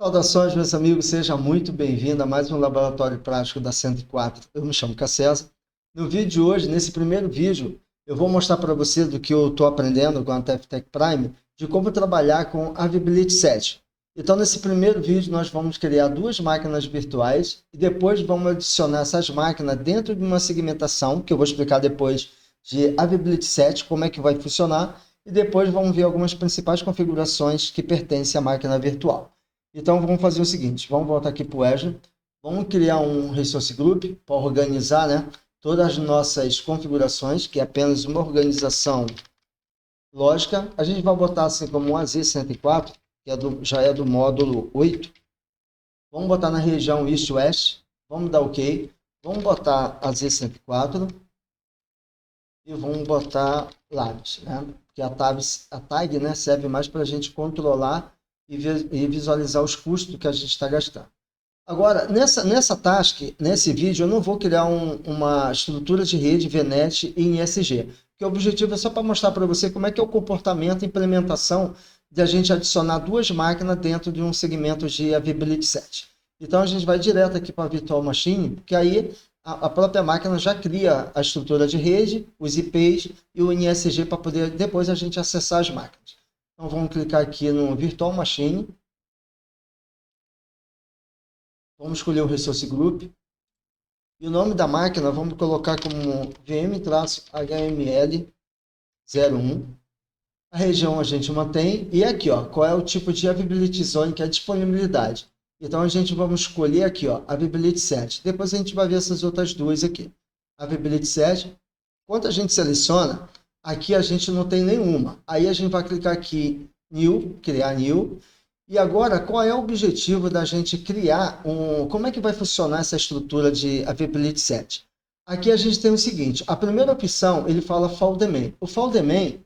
Saudações, meus amigos, seja muito bem-vindo a mais um Laboratório Prático da 104. Eu me chamo Cassesa. No vídeo de hoje, nesse primeiro vídeo, eu vou mostrar para você do que eu estou aprendendo com a TFTech Prime, de como trabalhar com a Viability Set. Então, nesse primeiro vídeo, nós vamos criar duas máquinas virtuais e depois vamos adicionar essas máquinas dentro de uma segmentação, que eu vou explicar depois de Viability Set, como é que vai funcionar, e depois vamos ver algumas principais configurações que pertencem à máquina virtual. Então, vamos fazer o seguinte, vamos voltar aqui para o Azure, vamos criar um Resource Group para organizar, né, todas as nossas configurações, que é apenas uma organização lógica. A gente vai botar assim como um AZ104, que já é do módulo 8. Vamos botar na região East-West, vamos dar OK, vamos botar AZ104 e vamos botar Labs, né, porque a tag né, serve mais para a gente controlar e visualizar os custos que a gente está gastando. Agora, nessa task, nesse vídeo, eu não vou criar uma estrutura de rede VNet em ISG, porque o objetivo é só para mostrar para você como é que é o comportamento e implementação de a gente adicionar duas máquinas dentro de um segmento de Availability Set. Então, a gente vai direto aqui para a Virtual Machine, porque aí a própria máquina já cria a estrutura de rede, os IPs e o ISG para poder depois a gente acessar as máquinas. Então, vamos clicar aqui no Virtual Machine. Vamos escolher o Resource Group. E o nome da máquina vamos colocar como VM-HML01. A região a gente mantém. E aqui, ó, qual é o tipo de Availability Zone, que é a disponibilidade. Então, a gente vamos escolher aqui, ó, Availability Set. Depois a gente vai ver essas outras duas aqui. Availability Set. Quando a gente seleciona, aqui a gente não tem nenhuma. Aí a gente vai clicar aqui, New, criar New. E agora, qual é o objetivo da gente criar como é que vai funcionar essa estrutura de Availability Set? Aqui a gente tem o seguinte, a primeira opção, ele fala Fall Domain. O Fall Domain,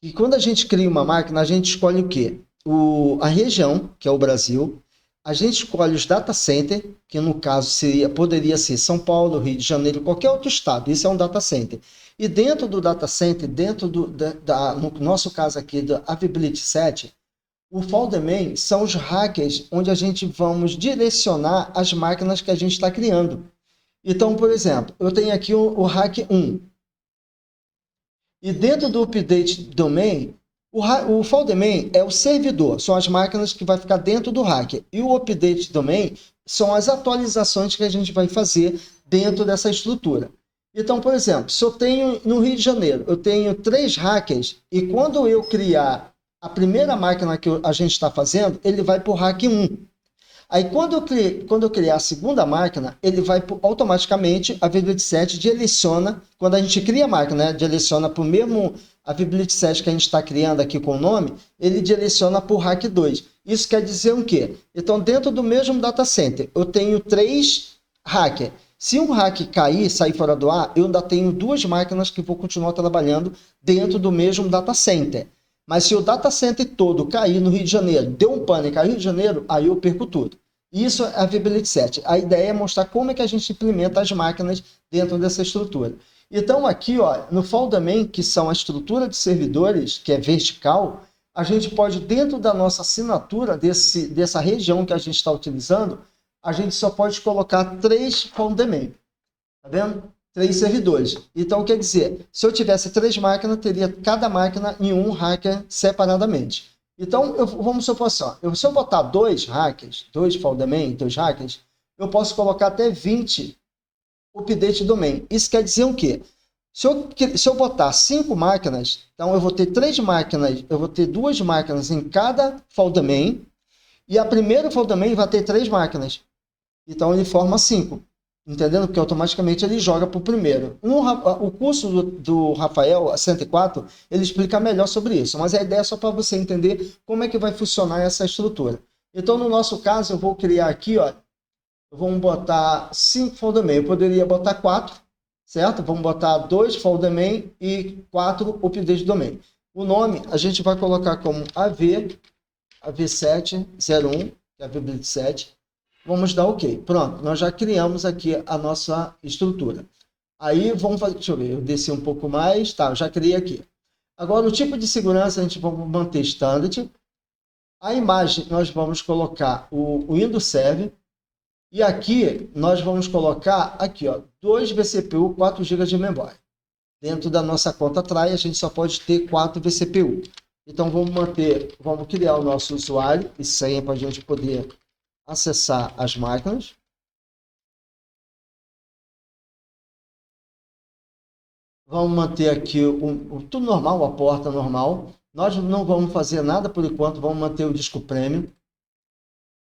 e quando a gente cria uma máquina, a gente escolhe o quê? A região, que é o Brasil, a gente escolhe os data center, que no caso poderia ser São Paulo, Rio de Janeiro, qualquer outro estado, isso é um data center. E dentro do data center, no nosso caso aqui, da Availability Set, o Fall Domain são os hackers onde a gente vamos direcionar as máquinas que a gente está criando. Então, por exemplo, eu tenho aqui o hack 1. E dentro do Update Domain, o Fall Domain é o servidor, são as máquinas que vai ficar dentro do hacker. E o Update Domain são as atualizações que a gente vai fazer dentro dessa estrutura. Então, por exemplo, se eu tenho no Rio de Janeiro, eu tenho 3 hackers e quando eu criar a primeira máquina que a gente está fazendo, ele vai para o hack 1. Aí, quando eu criar a segunda máquina, ele vai automaticamente, a Availability Set direciona, quando a gente cria a máquina, né, direciona para o mesmo Availability Set que a gente está criando aqui com o nome, ele direciona para o hack 2. Isso quer dizer o quê? Então, dentro do mesmo data center, eu tenho 3 hackers. Se um hack cair, sair fora do ar, eu ainda tenho 2 máquinas que vou continuar trabalhando dentro do mesmo data center. Mas se o data center todo cair no Rio de Janeiro, deu um pânico no Rio de Janeiro, aí eu perco tudo. Isso é a Availability Set. A ideia é mostrar como é que a gente implementa as máquinas dentro dessa estrutura. Então aqui, ó, no Fall Domain, que são a estrutura de servidores, que é vertical, a gente pode, dentro da nossa assinatura, dessa região que a gente está utilizando, a gente só pode colocar 3 Fall Domain. Tá vendo? 3 servidores. Então, quer dizer, se eu tivesse 3 máquinas, teria cada máquina em um hacker separadamente. Então, vamos supor assim, ó, se eu botar 2 hackers, 2 Fall Domain, 2 hackers, eu posso colocar até 20 update domain. Isso quer dizer o quê? Se eu botar 5 máquinas, então eu vou ter 3 máquinas, eu vou ter 2 máquinas em cada Fall Domain, e a primeira Fall Domain vai ter 3 máquinas. Então, ele forma 5. Entendendo? Porque automaticamente ele joga para o primeiro. O curso do Rafael, a 104, ele explica melhor sobre isso. Mas a ideia é só para você entender como é que vai funcionar essa estrutura. Então, no nosso caso, eu vou criar aqui, ó, vamos botar 5 Fall Domain. Eu poderia botar 4, certo? Vamos botar 2 Fall Domain e 4 Update Domain. O nome a gente vai colocar como AV701, que é a Availability Set. Vamos dar OK. Pronto, nós já criamos aqui a nossa estrutura. Aí vamos fazer, deixa eu ver, eu desci um pouco mais, tá, eu já criei aqui. Agora o tipo de segurança a gente vai manter standard. A imagem nós vamos colocar o Windows Server. E aqui nós vamos colocar aqui, ó, 2 vCPU, 4 GB de memória. Dentro da nossa conta Try, a gente só pode ter 4 vCPU. Então vamos criar o nosso usuário e senha para a gente poder acessar as máquinas. Vamos manter aqui tudo normal, a porta normal. Nós não vamos fazer nada por enquanto, vamos manter o disco premium.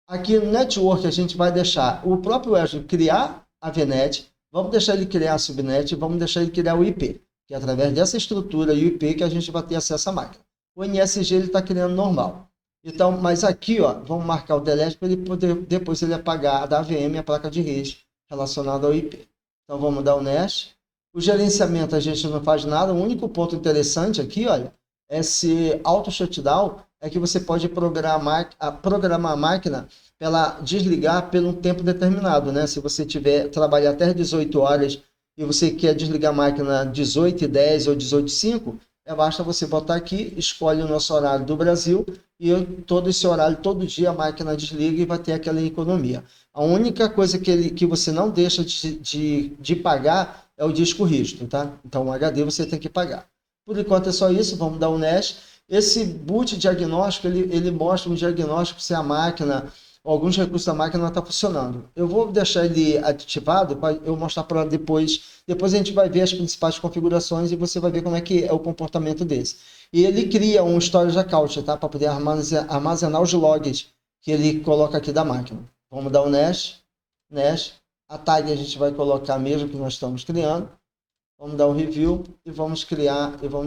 Aqui no Network a gente vai deixar o próprio Wesley criar a VNet, vamos deixar ele criar a subnet, vamos deixar ele criar o IP, que é através dessa estrutura e o IP que a gente vai ter acesso à máquina. O NSG ele está criando normal. Então, mas aqui, ó, vamos marcar o delete para ele poder depois ele apagar da AVM a placa de rede relacionada ao IP. Então vamos dar o NEST. O gerenciamento a gente não faz nada, o único ponto interessante aqui, olha, esse auto shutdown é que você pode programar a máquina para ela desligar por um tempo determinado, né? Se você trabalhar até 18 horas e você quer desligar a máquina 18h10 ou 18h05, basta você botar aqui, escolhe o nosso horário do Brasil e todo esse horário, todo dia a máquina desliga e vai ter aquela economia. A única coisa que você não deixa de pagar é o disco rígido, tá? Então o HD você tem que pagar. Por enquanto é só isso, vamos dar o NEST. Esse boot diagnóstico, ele mostra um diagnóstico se a máquina, alguns recursos da máquina não está funcionando. Eu vou deixar ele ativado para eu mostrar para depois. Depois a gente vai ver as principais configurações e você vai ver como é que é o comportamento desse. E ele cria um storage account, tá? Para poder armazenar os logs que ele coloca aqui da máquina. Vamos dar o NEST. A tag a gente vai colocar mesmo que nós estamos criando. Vamos dar um review e vamos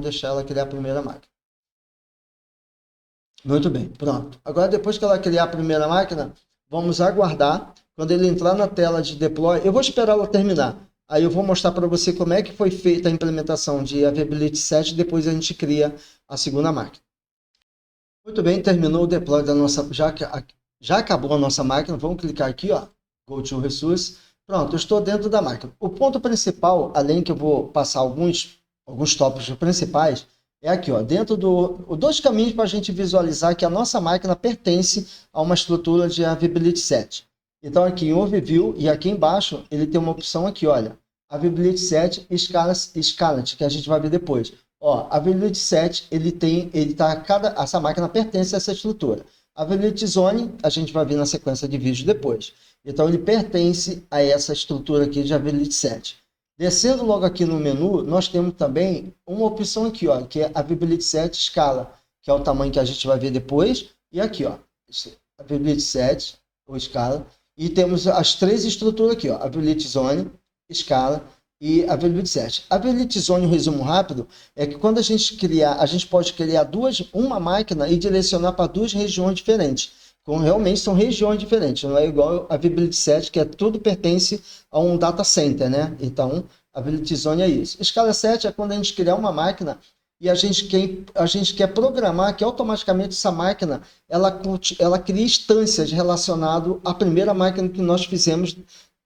deixar ela criar a primeira máquina. Muito bem, pronto. Agora, depois que ela criar a primeira máquina, vamos aguardar. Quando ele entrar na tela de deploy, eu vou esperar ela terminar. Aí eu vou mostrar para você como é que foi feita a implementação de Availability Set, depois a gente cria a segunda máquina. Muito bem, terminou o deploy da nossa... Já acabou a nossa máquina, vamos clicar aqui, ó, Go to Resource. Pronto, eu estou dentro da máquina. O ponto principal, além que eu vou passar alguns tópicos principais, é aqui, ó, dentro dois caminhos para a gente visualizar que a nossa máquina pertence a uma estrutura de Availability Set. Então aqui em Overview e aqui embaixo ele tem uma opção aqui, olha, Availability Set Scalet, que a gente vai ver depois. Ó, Availability Set, essa máquina pertence a essa estrutura. Availability Zone, a gente vai ver na sequência de vídeos depois. Então ele pertence a essa estrutura aqui de Availability Set. Descendo logo aqui no menu, nós temos também uma opção aqui, ó, que é Availability Set Scala, que é o tamanho que a gente vai ver depois. E aqui, ó, Availability Set ou Scala. E temos as três estruturas aqui, ó, Availability Zone, Scala e Availability Set. Availability Zone, um resumo rápido, é que quando a gente pode criar uma máquina e direcionar para duas regiões diferentes. Realmente são regiões diferentes, não é igual a Availability Set, que tudo pertence a um data center, né? Então, a Availability Zone é isso. Escala 7 é quando a gente criar uma máquina e a gente quer programar que automaticamente essa máquina ela cria instâncias relacionadas à primeira máquina que nós fizemos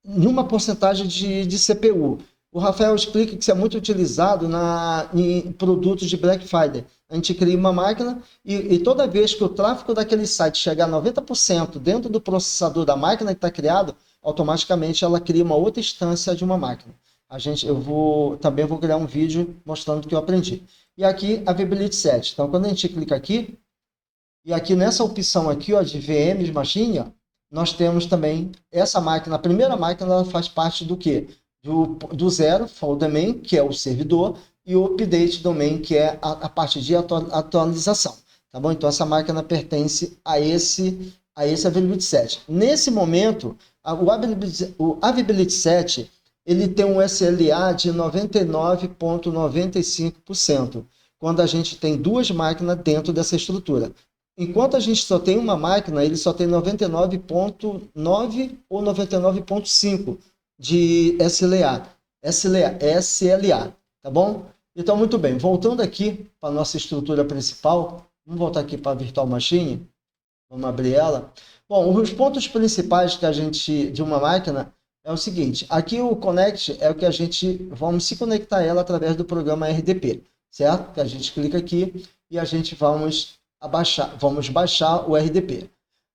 numa porcentagem de CPU. O Rafael explica que isso é muito utilizado em produtos de Black Friday. A gente cria uma máquina e toda vez que o tráfego daquele site chegar a 90% dentro do processador da máquina que está criado, automaticamente ela cria uma outra instância de uma máquina. Também vou criar um vídeo mostrando o que eu aprendi. E aqui, Availability Set. Então, quando a gente clica aqui, e aqui nessa opção aqui, ó, de VMs Machine, ó, nós temos também essa máquina. A primeira máquina ela faz parte do quê? Do zero, for domain, que é o servidor, e o update domain, que é a parte de atualização. Tá bom? Então, essa máquina pertence a esse Availability Set. Nesse momento, o Availability Set ele tem um SLA de 99,95%, quando a gente tem duas máquinas dentro dessa estrutura. Enquanto a gente só tem uma máquina, ele só tem 99,9 ou 99,5% de SLA, tá bom? Então, muito bem, voltando aqui para a nossa estrutura principal, vamos voltar aqui para a Virtual Machine, vamos abrir ela. Bom, os pontos principais de uma máquina é o seguinte, aqui o Connect é o que vamos se conectar a ela através do programa RDP, certo? Que a gente clica aqui e a gente vamos vamos baixar o RDP.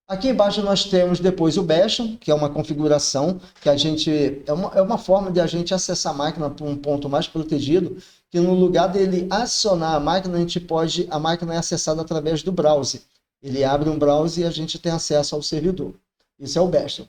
Aqui embaixo nós temos depois o Bastion, que é uma configuração que a gente é uma forma de a gente acessar a máquina para um ponto mais protegido, que no lugar dele acionar a máquina, a máquina é acessada através do browser. Ele abre um browser e a gente tem acesso ao servidor. Isso é o Bastion.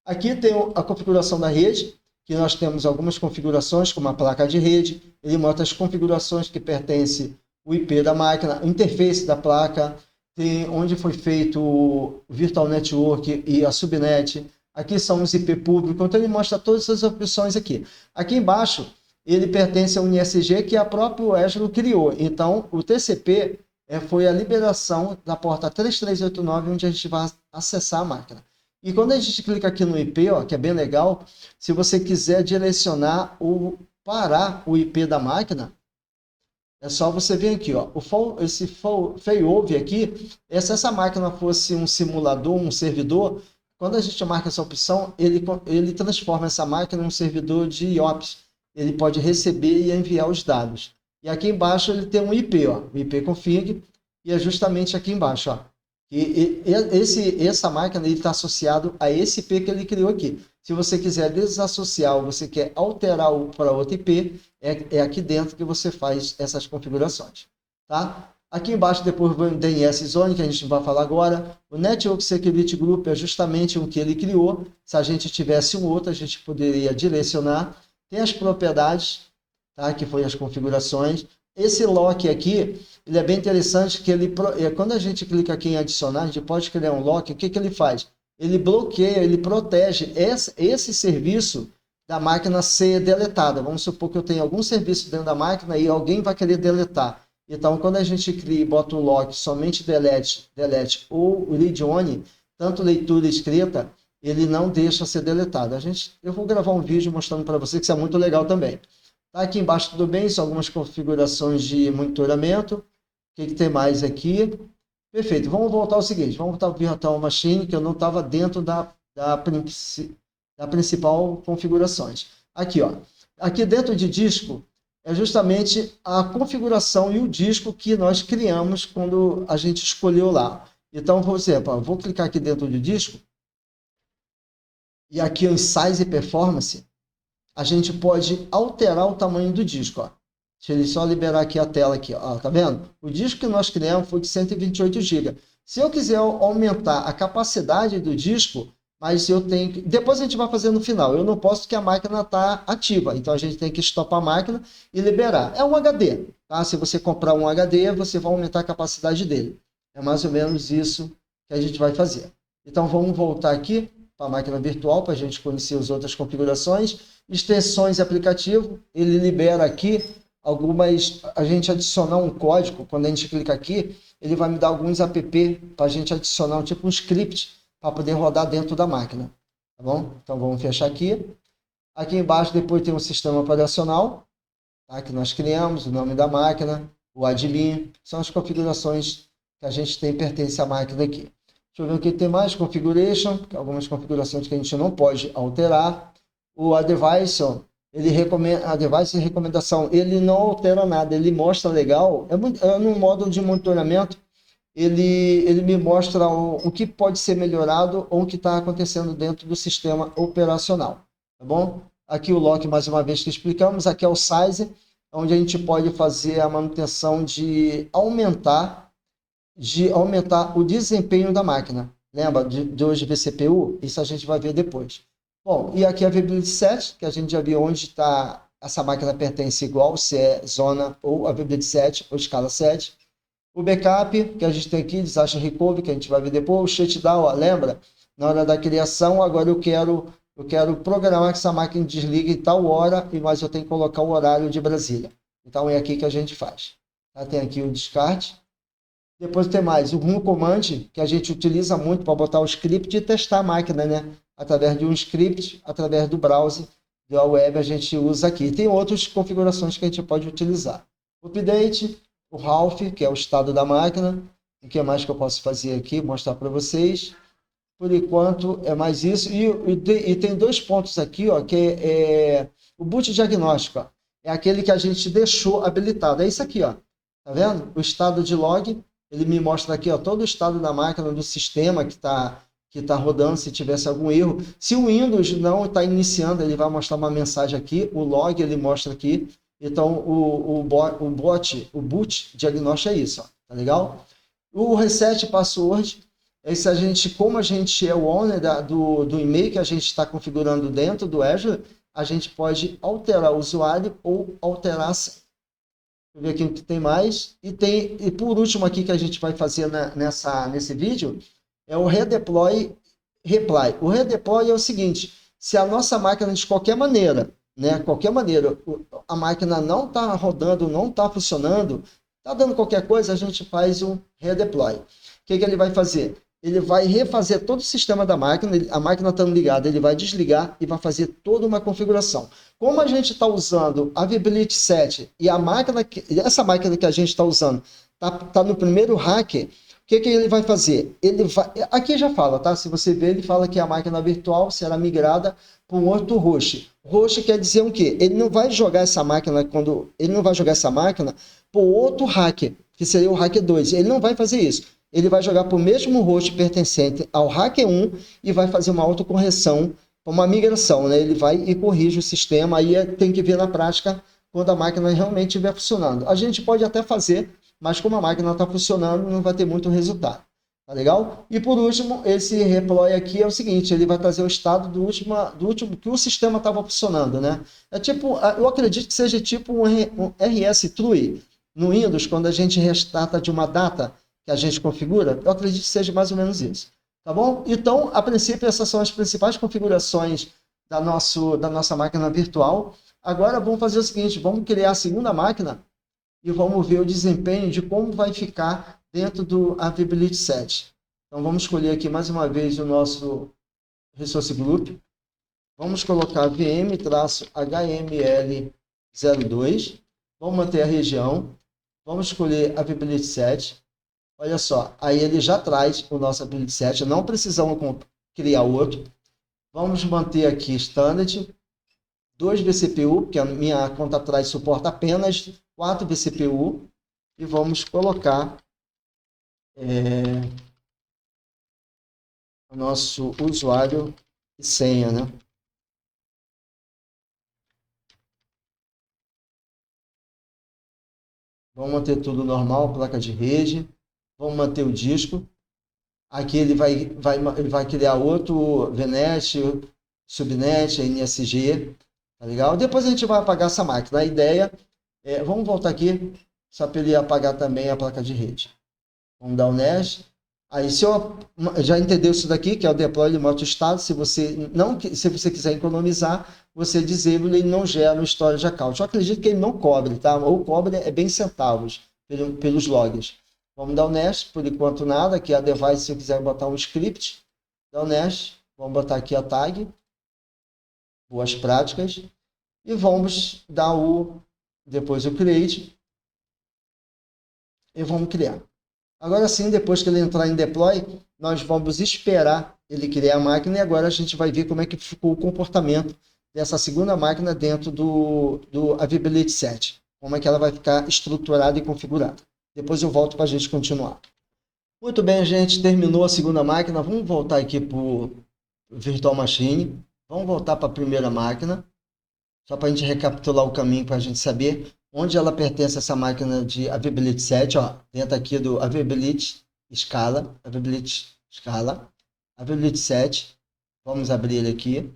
Aqui tem a configuração da rede, que nós temos algumas configurações, como a placa de rede. Ele mostra as configurações que pertencem o IP da máquina, a interface da placa, tem onde foi feito o Virtual Network e a Subnet. Aqui são os IP públicos, então ele mostra todas essas opções aqui. Aqui embaixo, ele pertence ao NSG que a própria Azure criou. Então, o TCP foi a liberação da porta 3389, onde a gente vai acessar a máquina. E quando a gente clica aqui no IP, ó, que é bem legal, se você quiser direcionar ou parar o IP da máquina, é só você vir aqui, ó, esse failover aqui, se essa máquina fosse um simulador, um servidor, quando a gente marca essa opção, ele transforma essa máquina em um servidor de IOPS. Ele pode receber e enviar os dados. E aqui embaixo ele tem um IP, ó, o IP config, e é justamente aqui embaixo, ó. Essa máquina está associado a esse IP que ele criou aqui. Se você quiser desassociar ou você quer alterar para outro IP, é aqui dentro que você faz essas configurações. Tá? Aqui embaixo depois vem o DNS Zone, que a gente vai falar agora. O Network Security Group é justamente o que ele criou. Se a gente tivesse um outro, a gente poderia direcionar. Tem as propriedades, tá? Que foi as configurações. Esse lock aqui, ele é bem interessante, que quando a gente clica aqui em adicionar, a gente pode criar um lock, o que ele faz? Ele bloqueia, ele protege esse serviço da máquina ser deletada. Vamos supor que eu tenho algum serviço dentro da máquina e alguém vai querer deletar. Então, quando a gente cria e bota um lock somente delete ou read only, tanto leitura e escrita, ele não deixa ser deletado. Eu vou gravar um vídeo mostrando para você que isso é muito legal também. Tá aqui embaixo tudo bem, são algumas configurações de monitoramento. O que tem mais aqui? Perfeito, vamos voltar ao seguinte, vamos voltar ao Virtual Machine, que eu não estava dentro da principal configurações. Aqui, ó, aqui dentro de disco, é justamente a configuração e o disco que nós criamos quando a gente escolheu lá. Então, por exemplo, eu vou clicar aqui dentro do disco, e aqui em Size e Performance, a gente pode alterar o tamanho do disco, ó. Deixa ele só liberar aqui a tela aqui, ó, tá vendo? O disco que nós criamos foi de 128 GB. Se eu quiser aumentar a capacidade do disco, mas eu tenho que... Depois a gente vai fazer no final. Eu não posso porque a máquina está ativa. Então a gente tem que stopar a máquina e liberar. É um HD, tá? Se você comprar um HD, você vai aumentar a capacidade dele. É mais ou menos isso que a gente vai fazer. Então vamos voltar aqui para a máquina virtual para a gente conhecer as outras configurações. Extensões e aplicativo, ele libera aqui algumas, a gente adicionar um código, quando a gente clica aqui, ele vai me dar alguns app para a gente adicionar um script para poder rodar dentro da máquina, tá bom? Então vamos fechar aqui. Aqui embaixo depois tem um sistema operacional, tá? Que nós criamos, o nome da máquina, o admin, são as configurações que a gente tem pertence à máquina aqui. Deixa eu ver o que tem mais, configuration, algumas configurações que a gente não pode alterar. O Advice, ele recomenda, a device de recomendação, ele não altera nada, ele mostra legal, no modo de monitoramento, ele me mostra o que pode ser melhorado ou o que está acontecendo dentro do sistema operacional, tá bom? Aqui o lock, mais uma vez que explicamos, aqui é o size, onde a gente pode fazer a manutenção de aumentar o desempenho da máquina. Lembra de hoje vCPU? Isso a gente vai ver depois. Bom, e aqui a Availability Set, que a gente já viu onde está, essa máquina pertence igual, se é zona ou Availability Set ou escala 7. O backup, que a gente tem aqui, Disaster Recovery, que a gente vai ver depois. O shutdown, ó, lembra? Na hora da criação, agora eu quero programar que essa máquina desligue em tal hora, mas eu tenho que colocar o horário de Brasília. Então é aqui que a gente faz. Tá? Tem aqui o descarte. Depois tem mais o run command, que a gente utiliza muito para botar o script e testar a máquina, né? Através de um script, através do browser, da web, a gente usa aqui. Tem outras configurações que a gente pode utilizar. O update, o Ralph, que é o estado da máquina. O que mais que eu posso fazer aqui? Mostrar para vocês. Por enquanto, é mais isso. E tem dois pontos aqui, ó, que é o boot diagnóstico. Ó. É aquele que a gente deixou habilitado. É isso aqui, ó. Tá vendo? O estado de log. ele me mostra aqui, ó, todo o estado da máquina, do sistema que tá rodando, se tivesse algum erro. Se o Windows não está iniciando, ele vai mostrar uma mensagem aqui, o log ele mostra aqui. Então, o boot diagnóstico é isso, ó, tá legal? O reset password, se a gente, como a gente é o owner do e-mail que a gente está configurando dentro do Azure, a gente pode alterar o usuário ou alterar a senha. Deixa eu ver aqui o que tem mais. E por último aqui que a gente vai fazer nesse vídeo, é o redeploy reply. O redeploy é o seguinte, se a nossa máquina de qualquer maneira, a máquina não está rodando, não está funcionando, está dando qualquer coisa, a gente faz um redeploy. O que ele vai fazer? Ele vai refazer todo o sistema da máquina, a máquina estando ligada, ele vai desligar e vai fazer toda uma configuração. Como a gente está usando a Viability 7 e essa máquina que a gente está usando está no primeiro hacker, o que ele vai fazer? Aqui já fala, tá? Se você ver, ele fala que a máquina virtual será migrada para um outro host. Host quer dizer o quê? Ele não vai jogar essa máquina para outro hacker, que seria o hacker 2. Ele não vai fazer isso. Ele vai jogar para o mesmo host pertencente ao hacker 1 e vai fazer uma autocorreção, uma migração, né? Ele vai e corrige o sistema, aí tem que ver na prática quando a máquina realmente estiver funcionando. A gente pode até fazer, mas como a máquina está funcionando, não vai ter muito resultado. Tá legal? E por último, esse deploy aqui é o seguinte, ele vai trazer o estado do último que o sistema estava funcionando, né? É tipo, eu acredito que seja tipo um RS True no Windows, quando a gente restarta de uma data que a gente configura, eu acredito que seja mais ou menos isso. Tá bom? Então, a princípio, essas são as principais configurações da nossa máquina virtual. Agora, vamos fazer o seguinte, vamos criar a segunda máquina e vamos ver o desempenho de como vai ficar dentro do Availability Set. Então, vamos escolher aqui mais uma vez o nosso Resource Group. Vamos colocar VM-HML02. Vamos manter a região. Vamos escolher Availability Set. Olha só, aí ele já traz o nosso Availability Set. Não precisamos criar outro. Vamos manter aqui Standard. 2 vCPU, porque a minha conta atrás suporta apenas 4 vCPU. E vamos colocar o nosso usuário e senha, né? Vamos manter tudo normal, placa de rede. Vamos manter o disco. Aqui ele vai criar outro VNet, Subnet, NSG. Tá legal? Depois a gente vai apagar essa máquina. A ideia vamos voltar aqui, só para ele apagar também a placa de rede. Vamos dar o NES. Aí, se eu já entendeu isso daqui, que é o deploy de multi-estado, se você quiser economizar, você disable e não gera o storage account. Eu acredito que ele não cobre, tá? Ou cobre bem centavos pelos logs. Vamos dar o NES, por enquanto nada, aqui a device, se eu quiser botar um script, dá o NES, vamos botar aqui a tag, boas práticas, e vamos dar depois o create, e vamos criar. Agora sim, depois que ele entrar em deploy, nós vamos esperar ele criar a máquina e agora a gente vai ver como é que ficou o comportamento dessa segunda máquina dentro do Availability Set. Como é que ela vai ficar estruturada e configurada. Depois eu volto para a gente continuar. Muito bem, gente, terminou a segunda máquina. Vamos voltar aqui para o Virtual Machine. Vamos voltar para a primeira máquina, só para a gente recapitular o caminho para a gente saber onde ela pertence, essa máquina de Availability Set, ó, dentro aqui do Availability Scala, Availability Set. Vamos abrir ele aqui.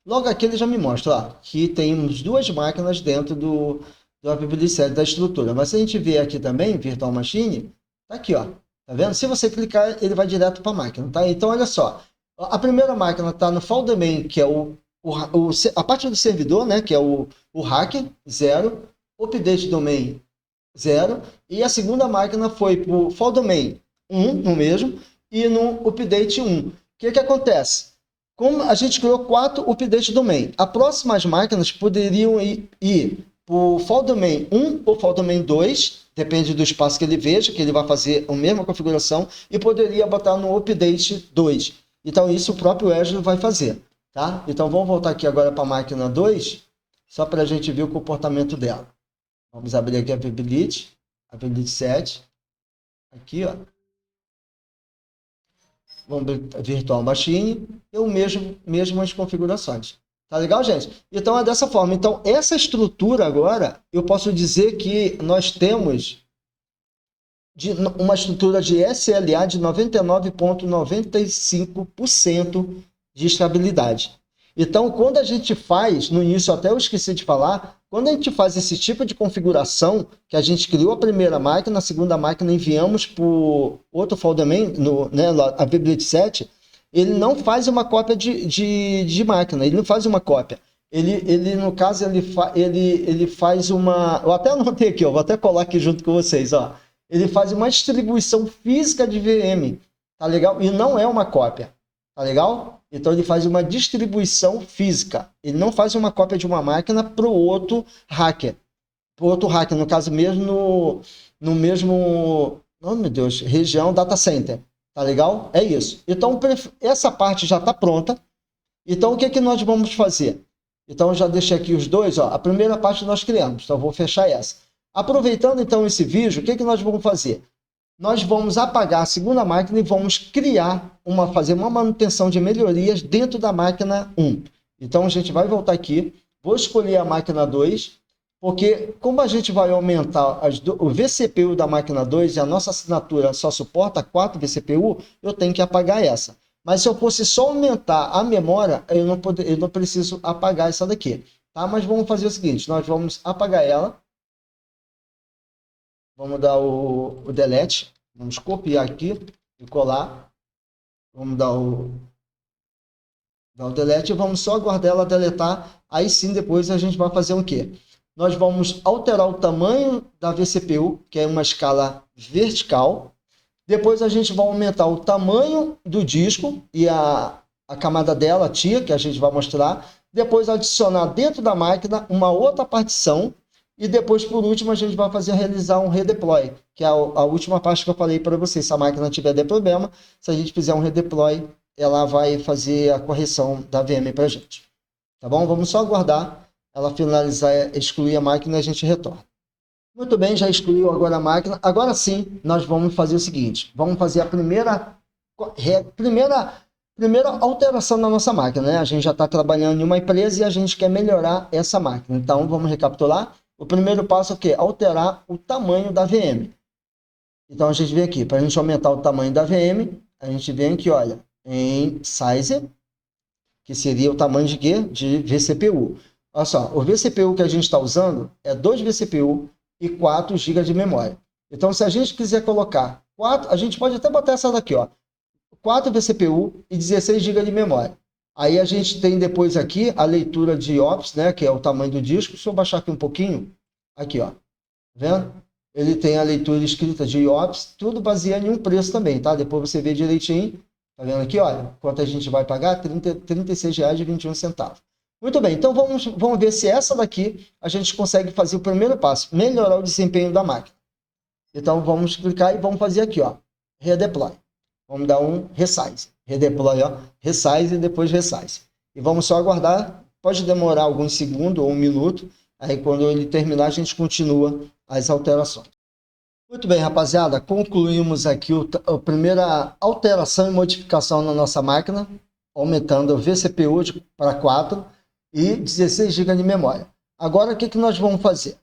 Logo aqui ele já me mostra, ó, que temos duas máquinas dentro do Availability Set da estrutura. Mas se a gente ver aqui também, Virtual Machine, tá aqui, ó. Tá vendo? Se você clicar, ele vai direto para a máquina, tá? Então, olha só. A primeira máquina está no Fault Domain, que é a parte do servidor, né? Que é o hacker, 0. Update Domain, 0. E a segunda máquina foi para o Fault Domain 1, no mesmo, e no Update 1. O que acontece? Como a gente criou 4 Update Domain, as próximas máquinas poderiam ir para o Fault Domain 1 ou Fault Domain 2, depende do espaço que ele veja, que ele vai fazer a mesma configuração, e poderia botar no Update 2. Então, isso o próprio Azure vai fazer. Tá? Então, vamos voltar aqui agora para a máquina 2, só para a gente ver o comportamento dela. Vamos abrir aqui a Availability Set. Aqui, ó. Vamos ver Virtual Machine e o mesmas configurações. Tá legal, gente? Então é dessa forma. Então, essa estrutura agora, eu posso dizer que nós temos uma estrutura de SLA de 99,95% de estabilidade. Então, quando a gente faz, no início até eu esqueci de falar, quando a gente faz esse tipo de configuração, que a gente criou a primeira máquina, a segunda máquina enviamos para outro folderman, né, a Bibliothek 7, ele não faz uma cópia de máquina, ele não faz uma cópia. Ele no caso, ele faz uma... Eu até anotei aqui, ó, vou até colar aqui junto com vocês, ó. Ele faz uma distribuição física de VM, tá legal? E não é uma cópia, tá legal? Então ele faz uma distribuição física. Ele não faz uma cópia de uma máquina para o outro hacker. Para o outro hacker, no caso mesmo, no mesmo, oh meu Deus, região data center. Tá legal? É isso. Então essa parte já está pronta. Então o que nós vamos fazer? Então eu já deixei aqui os dois, ó. A primeira parte nós criamos, então eu vou fechar essa. Aproveitando então esse vídeo, o que nós vamos fazer? Nós vamos apagar a segunda máquina e vamos fazer uma manutenção de melhorias dentro da máquina 1. Então a gente vai voltar aqui, vou escolher a máquina 2, porque como a gente vai aumentar o vCPU da máquina 2 e a nossa assinatura só suporta 4 vCPU, eu tenho que apagar essa. Mas se eu fosse só aumentar a memória, eu não preciso apagar essa daqui. Tá? Mas vamos fazer o seguinte, nós vamos apagar ela. Vamos dar o delete. Vamos copiar aqui e colar. Vamos dar o delete e vamos só aguardar ela deletar. Aí sim, depois a gente vai fazer o quê? Nós vamos alterar o tamanho da vCPU, que é uma escala vertical. Depois a gente vai aumentar o tamanho do disco e a camada dela, a TIA, que a gente vai mostrar. Depois adicionar dentro da máquina uma outra partição. E depois, por último, a gente vai realizar um redeploy, que é a última parte que eu falei para vocês. Se a máquina tiver de problema, se a gente fizer um redeploy, ela vai fazer a correção da VM para a gente. Tá bom? Vamos só aguardar ela finalizar, excluir a máquina e a gente retorna. Muito bem, já excluiu agora a máquina. Agora sim, nós vamos fazer o seguinte. Vamos fazer a primeira alteração na nossa máquina, né? A gente já está trabalhando em uma empresa e a gente quer melhorar essa máquina. Então, vamos recapitular. O primeiro passo é o quê? Alterar o tamanho da VM. Então, a gente vem aqui, para a gente aumentar o tamanho da VM, a gente vem aqui, olha, em Size, que seria o tamanho de quê? De vCPU. Olha só, o vCPU que a gente está usando é 2 vCPU e 4 GB de memória. Então, se a gente quiser colocar 4, a gente pode até botar essa daqui, ó, 4 vCPU e 16 GB de memória. Aí a gente tem depois aqui a leitura de IOPS, né, que é o tamanho do disco. Se eu baixar aqui um pouquinho, aqui, ó, tá vendo? Ele tem a leitura escrita de IOPS, tudo baseado em um preço também, tá? Depois você vê direitinho, tá vendo aqui, olha, quanto a gente vai pagar? R$ 36,21. Muito bem, então vamos ver se essa daqui a gente consegue fazer o primeiro passo, melhorar o desempenho da máquina. Então vamos clicar e vamos fazer aqui, ó, redeploy. Vamos dar um resize. Redeploy, ó, resize e depois resize. E vamos só aguardar, pode demorar alguns segundos ou um minuto, aí quando ele terminar a gente continua as alterações. Muito bem, rapaziada, concluímos aqui a primeira alteração e modificação na nossa máquina, aumentando o vCPU para 4 e 16 GB de memória. Agora o que nós vamos fazer?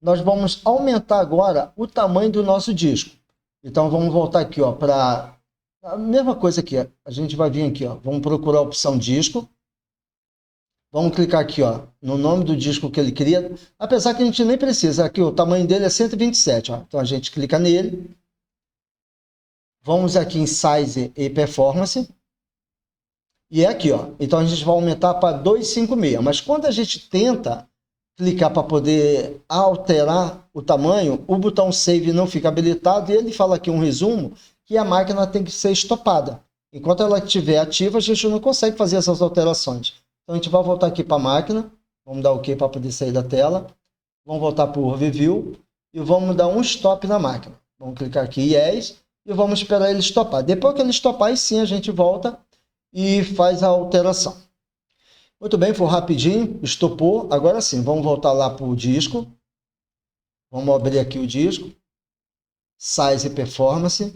Nós vamos aumentar agora o tamanho do nosso disco. Então vamos voltar aqui, ó, para a mesma coisa aqui, a gente vai vir aqui, ó, vamos procurar a opção disco, vamos clicar aqui, ó, no nome do disco que ele cria, apesar que a gente nem precisa, aqui o tamanho dele é 127, ó, então a gente clica nele, vamos aqui em Size e Performance, e é aqui, ó, então a gente vai aumentar para 256, mas quando a gente tenta clicar para poder alterar o tamanho, o botão Save não fica habilitado, e ele fala aqui um resumo, que a máquina tem que ser estopada. Enquanto ela estiver ativa, a gente não consegue fazer essas alterações. Então, a gente vai voltar aqui para a máquina. Vamos dar OK para poder sair da tela. Vamos voltar para o Overview. E vamos dar um stop na máquina. Vamos clicar aqui em Yes. E vamos esperar ele estopar. Depois que ele estopar, aí sim a gente volta e faz a alteração. Muito bem, foi rapidinho. Estopou. Agora sim, vamos voltar lá para o disco. Vamos abrir aqui o disco. Size e Performance.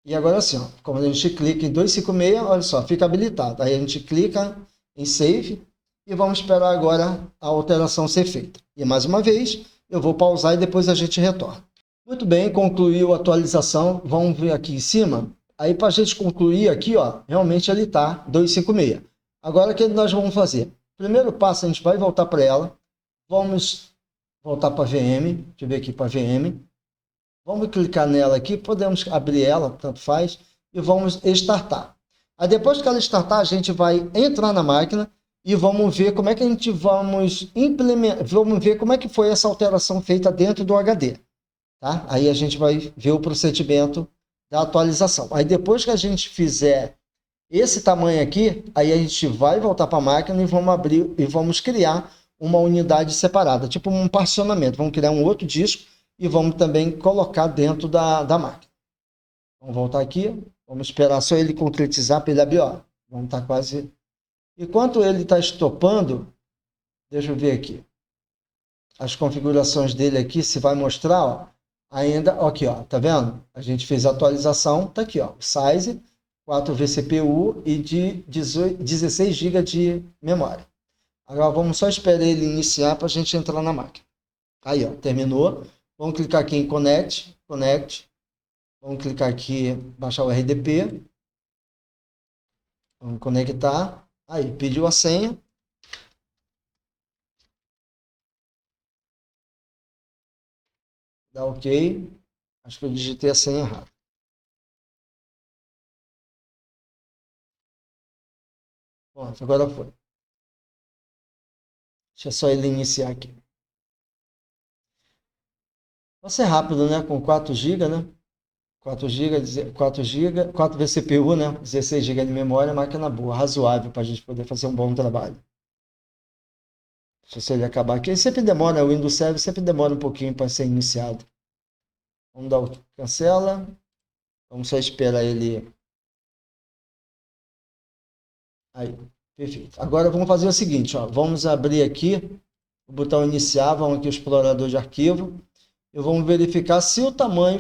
E agora assim, ó, como a gente clica em 256, olha só, fica habilitado. Aí a gente clica em Save e vamos esperar agora a alteração ser feita. E mais uma vez, eu vou pausar e depois a gente retorna. Muito bem, concluiu a atualização. Vamos ver aqui em cima. Aí para a gente concluir aqui, ó, realmente ele está 256. Agora o que nós vamos fazer? Primeiro passo, a gente vai voltar para ela. Vamos voltar para a VM. Deixa eu ver aqui para a VM. Vamos clicar nela aqui, podemos abrir ela, tanto faz, e vamos startar. Aí depois que ela startar, a gente vai entrar na máquina e vamos ver como é que a gente vamos implementar, vamos ver como é que foi essa alteração feita dentro do HD. Tá? Aí a gente vai ver o procedimento da atualização. Aí depois que a gente fizer esse tamanho aqui, aí a gente vai voltar para a máquina e vamos abrir e vamos criar uma unidade separada, tipo um particionamento. Vamos criar um outro disco e vamos também colocar dentro da máquina. Vamos voltar aqui, vamos esperar só ele concretizar para ele abrir, ó. Vamos estar quase... Enquanto ele está estopando, deixa eu ver aqui. As configurações dele aqui, se vai mostrar, ó, ainda, aqui, ó, tá vendo? A gente fez a atualização, tá aqui, ó, size, 4 vCPU e de 16 GB de memória. Agora vamos só esperar ele iniciar para a gente entrar na máquina. Aí, ó, terminou. Vamos clicar aqui em Connect. Vamos clicar aqui, baixar o RDP. Vamos conectar. Aí, pediu a senha. Dá OK. Acho que eu digitei a senha errada. Pronto, agora foi. Deixa só ele iniciar aqui. Vai ser rápido, né? Com 4 GB, né? 4 vCPU, né? 16 GB de memória, máquina boa, razoável para a gente poder fazer um bom trabalho. Se ele acabar aqui, ele sempre demora, o Windows Server sempre demora um pouquinho para ser iniciado. Vamos dar o cancela. Vamos só esperar ele. Aí, perfeito. Agora vamos fazer o seguinte, ó. Vamos abrir aqui o botão iniciar, vamos aqui o explorador de arquivo. E vamos verificar se o tamanho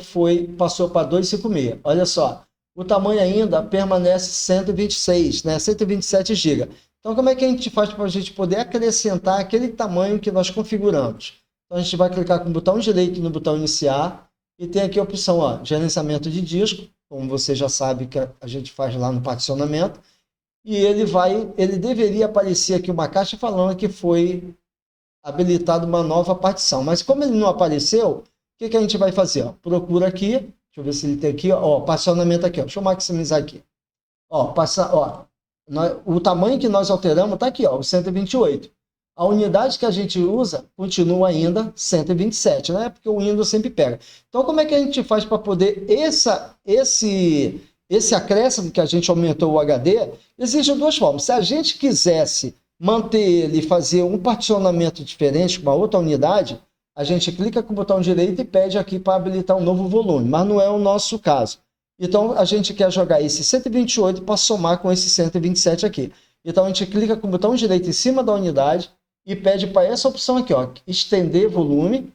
passou para 256. Olha só, o tamanho ainda permanece 126, né? 127 GB. Então, como é que a gente faz para a gente poder acrescentar aquele tamanho que nós configuramos? Então, a gente vai clicar com o botão direito no botão iniciar e tem aqui a opção, ó, gerenciamento de disco, como você já sabe que a gente faz lá no particionamento. E ele deveria aparecer aqui uma caixa falando que foi habilitado uma nova partição. Mas como ele não apareceu, o que a gente vai fazer? Ó, procura aqui, deixa eu ver se ele tem aqui, ó, particionamento aqui, ó, deixa eu maximizar aqui. Ó, o tamanho que nós alteramos está aqui, ó, o 128. A unidade que a gente usa continua ainda 127, né? Porque o Windows sempre pega. Então, como é que a gente faz para poder esse acréscimo que a gente aumentou o HD? Existem duas formas. Se a gente quisesse manter ele e fazer um particionamento diferente com uma outra unidade, a gente clica com o botão direito e pede aqui para habilitar um novo volume, mas não é o nosso caso. Então, a gente quer jogar esse 128 para somar com esse 127 aqui. Então, a gente clica com o botão direito em cima da unidade e pede para essa opção aqui, ó, estender volume.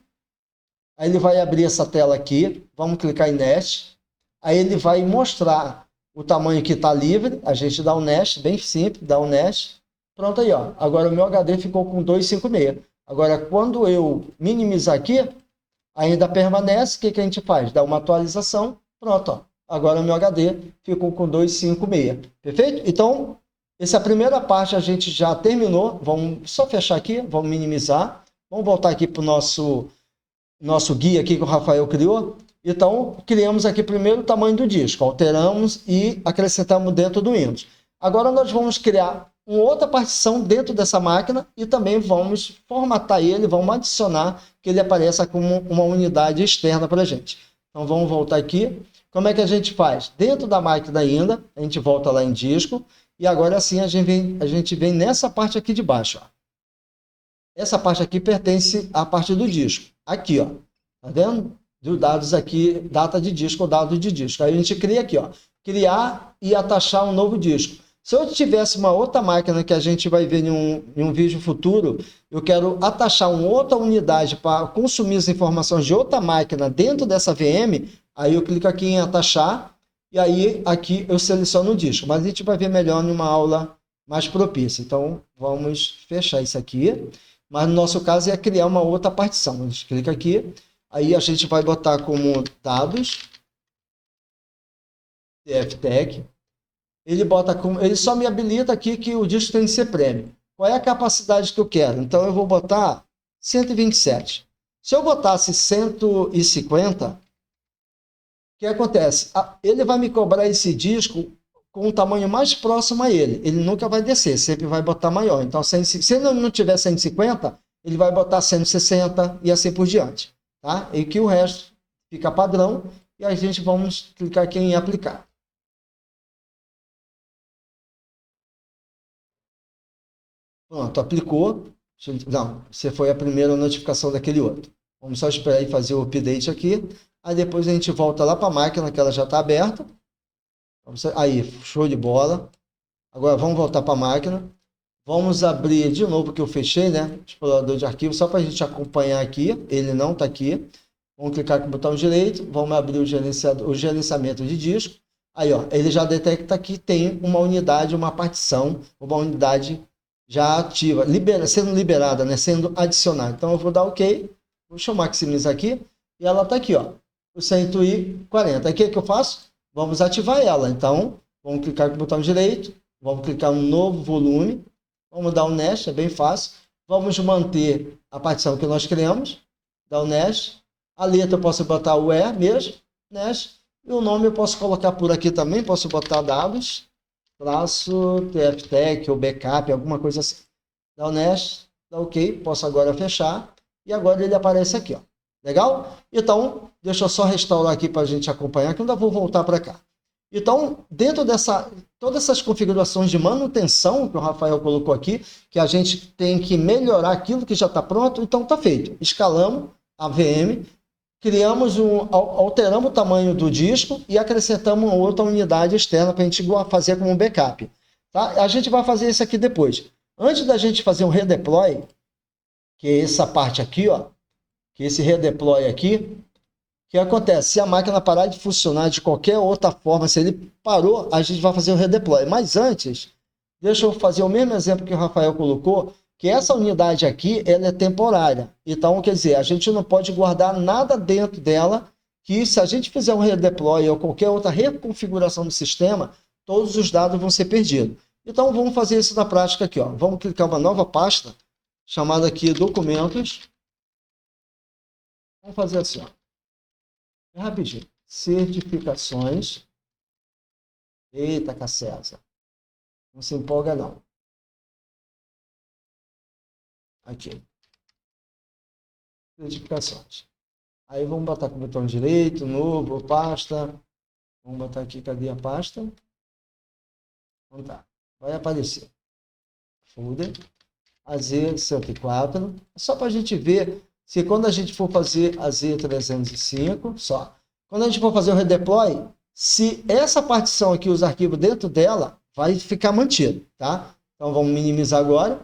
Aí ele vai abrir essa tela aqui, vamos clicar em Next. Aí ele vai mostrar o tamanho que está livre, a gente dá um Next, bem simples, dá um Next. Pronto aí, ó. Agora o meu HD ficou com 256. Agora, quando eu minimizar aqui, ainda permanece. O que a gente faz? Dá uma atualização. Pronto, ó. Agora o meu HD ficou com 256. Perfeito? Então, essa primeira parte a gente já terminou. Vamos só fechar aqui, vamos minimizar. Vamos voltar aqui para o nosso guia aqui que o Rafael criou. Então, criamos aqui primeiro o tamanho do disco, alteramos e acrescentamos dentro do Windows. Agora nós vamos criar uma outra partição dentro dessa máquina e também vamos formatar ele, vamos adicionar que ele apareça como uma unidade externa para a gente. Então vamos voltar aqui. Como é que a gente faz? Dentro da máquina ainda, a gente volta lá em disco e agora sim a gente vem nessa parte aqui de baixo. Ó. Essa parte aqui pertence à parte do disco. Aqui, ó. Tá vendo? Dos dados aqui, data de disco ou dado de disco. Aí a gente cria aqui, ó. Criar e atachar um novo disco. Se eu tivesse uma outra máquina que a gente vai ver em um vídeo futuro, eu quero atachar uma outra unidade para consumir as informações de outra máquina dentro dessa VM, aí eu clico aqui em atachar e aí aqui eu seleciono o disco. Mas a gente vai ver melhor numa aula mais propícia. Então vamos fechar isso aqui. Mas no nosso caso é criar uma outra partição. A gente clica aqui, aí a gente vai botar como dados, TFTech. Ele só me habilita aqui que o disco tem que ser premium. Qual é a capacidade que eu quero? Então eu vou botar 127. Se eu botasse 150, o que acontece? Ele vai me cobrar esse disco com um tamanho mais próximo a ele. Ele nunca vai descer, sempre vai botar maior. Então, se ele não tiver 150, ele vai botar 160 e assim por diante. Tá? E que o resto fica padrão e a gente vamos clicar aqui em aplicar. Pronto, aplicou. Não, você foi a primeira notificação daquele outro. Vamos só esperar e fazer o update aqui. Aí depois a gente volta lá para a máquina, que ela já está aberta. Aí, show de bola. Agora vamos voltar para a máquina. Vamos abrir de novo que eu fechei, né? Explorador de arquivos, só para a gente acompanhar aqui. Ele não está aqui. Vamos clicar com o botão direito. Vamos abrir o gerenciamento de disco. Aí, ó, ele já detecta que tem uma unidade, uma partição, uma unidade já ativa, sendo liberada, né? Sendo adicionada. Então eu vou dar OK. Deixa eu maximizar aqui. E ela está aqui, ó. O 140. Aí o que eu faço? Vamos ativar ela. Então, vamos clicar com o botão direito. Vamos clicar no novo volume. Vamos dar um Next, é bem fácil. Vamos manter a partição que nós criamos. Dar um Next. A letra eu posso botar o E mesmo. Next. E o nome eu posso colocar por aqui também. Posso botar dados. Traço, TFTech ou backup, alguma coisa assim. Dá o Next. Dá OK. Posso agora fechar. E agora ele aparece aqui, ó. Legal? Então, deixa eu só restaurar aqui para a gente acompanhar, que eu ainda vou voltar para cá. Então, dentro todas essas configurações de manutenção que o Rafael colocou aqui, que a gente tem que melhorar aquilo que já está pronto, então está feito. Escalamos a VM, alteramos o tamanho do disco e acrescentamos uma outra unidade externa para a gente fazer como backup. Tá? A gente vai fazer isso aqui depois. Antes da gente fazer um redeploy, que é essa parte aqui, ó, que esse redeploy aqui, o que acontece? Se a máquina parar de funcionar de qualquer outra forma, se ele parou, a gente vai fazer o redeploy. Mas antes, deixa eu fazer o mesmo exemplo que o Rafael colocou, que essa unidade aqui, ela é temporária. Então, quer dizer, a gente não pode guardar nada dentro dela, que se a gente fizer um redeploy ou qualquer outra reconfiguração do sistema, todos os dados vão ser perdidos. Então, vamos fazer isso na prática aqui, ó. Vamos clicar uma nova pasta, chamada aqui Documentos. Vamos fazer assim, ó. É rapidinho. Certificações. Eita, Cacesa. Não se empolga, não. Aqui. Certificações. Aí vamos botar com o botão direito, novo, pasta. Vamos botar aqui, cadê a pasta? Então tá. Vai aparecer. Folder. A Z104. Só para a gente ver se quando a gente for fazer a Z305, só. Quando a gente for fazer o redeploy, se essa partição aqui, os arquivos dentro dela, vai ficar mantido, tá? Então vamos minimizar agora.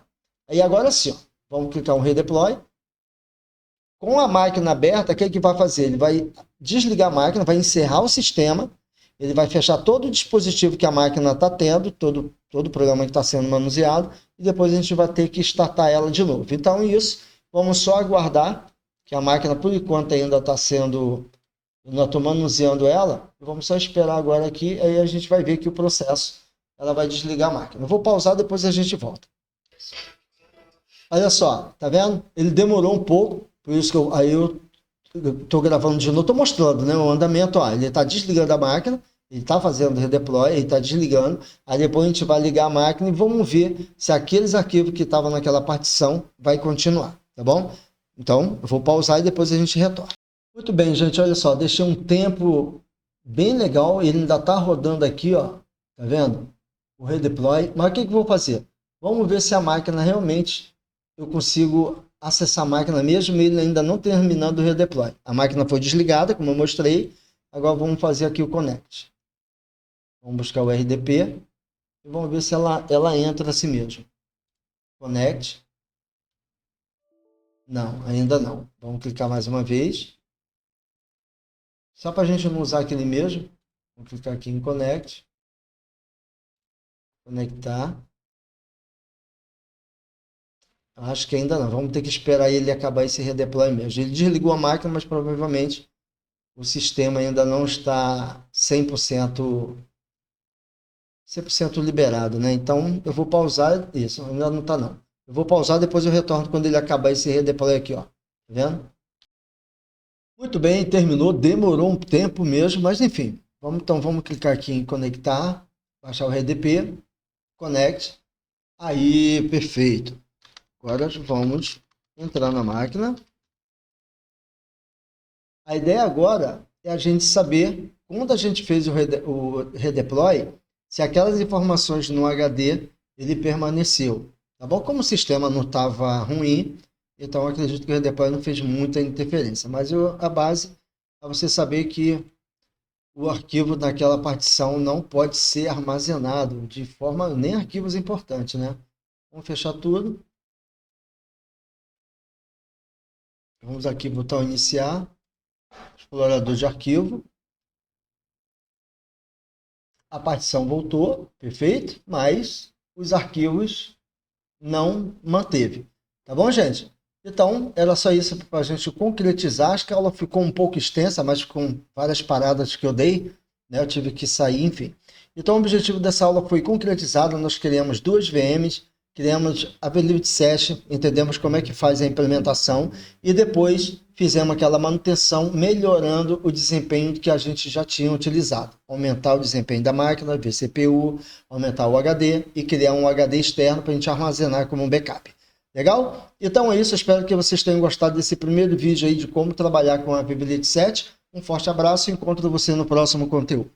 Aí agora sim, ó, vamos clicar em redeploy. Com a máquina aberta, o que ele vai fazer? Ele vai desligar a máquina, vai encerrar o sistema, ele vai fechar todo o dispositivo que a máquina está tendo, todo o programa que está sendo manuseado, e depois a gente vai ter que startar ela de novo. Então isso, vamos só aguardar, que a máquina por enquanto ainda está sendo... Eu estou manuseando ela, vamos só esperar agora aqui, aí a gente vai ver que o processo, ela vai desligar a máquina. Eu vou pausar, depois a gente volta. Olha só, tá vendo? Ele demorou um pouco, por isso que eu estou gravando de novo, estou mostrando, né, o andamento. Ó, ele está desligando a máquina, ele está fazendo redeploy, ele está desligando, aí depois a gente vai ligar a máquina e vamos ver se aqueles arquivos que estavam naquela partição vai continuar, tá bom? Então, eu vou pausar e depois a gente retorna. Muito bem, gente, olha só, deixei um tempo bem legal, ele ainda está rodando aqui, ó, tá vendo? O redeploy, mas o que eu vou fazer? Vamos ver se a máquina realmente, eu consigo acessar a máquina mesmo, ele ainda não terminando o redeploy. A máquina foi desligada, como eu mostrei, agora vamos fazer aqui o connect. Vamos buscar o RDP, E vamos ver se ela entra assim mesmo. Connect. Não, ainda não. Vamos clicar mais uma vez. Só para a gente não usar aquele mesmo. Vamos clicar aqui em Connect. Conectar. Acho que ainda não. Vamos ter que esperar ele acabar esse redeploy mesmo. Ele desligou a máquina, mas provavelmente o sistema ainda não está 100% liberado, né? Então eu vou pausar isso. Ainda não está não. Eu vou pausar, depois eu retorno quando ele acabar esse redeploy aqui, ó. Tá vendo? Muito bem, terminou. Demorou um tempo mesmo, mas enfim. Vamos clicar aqui em conectar, baixar o RDP, connect. Aí, perfeito. Agora vamos entrar na máquina. A ideia agora é a gente saber, quando a gente fez o redeploy, se aquelas informações no HD ele permaneceu. Tá bom? Como o sistema não estava ruim, então eu acredito que o redeploy não fez muita interferência. Mas a base é você saber que o arquivo daquela partição não pode ser armazenado de forma, nem arquivos importantes, né? Vamos fechar tudo. Vamos aqui botar o iniciar, explorador de arquivo. A partição voltou, perfeito, mas os arquivos não manteve. Tá bom, gente? Então, era só isso para a gente concretizar. Acho que a aula ficou um pouco extensa, mas com várias paradas que eu dei, né? Eu tive que sair, enfim. Então, o objetivo dessa aula foi concretizado. Nós criamos duas VMs, criamos a Availability Set, entendemos como é que faz a implementação e depois fizemos aquela manutenção, melhorando o desempenho que a gente já tinha utilizado. Aumentar o desempenho da máquina, vCPU, aumentar o HD e criar um HD externo para a gente armazenar como um backup. Legal? Então é isso, espero que vocês tenham gostado desse primeiro vídeo aí de como trabalhar com a Availability Set. Um forte abraço e encontro você no próximo conteúdo.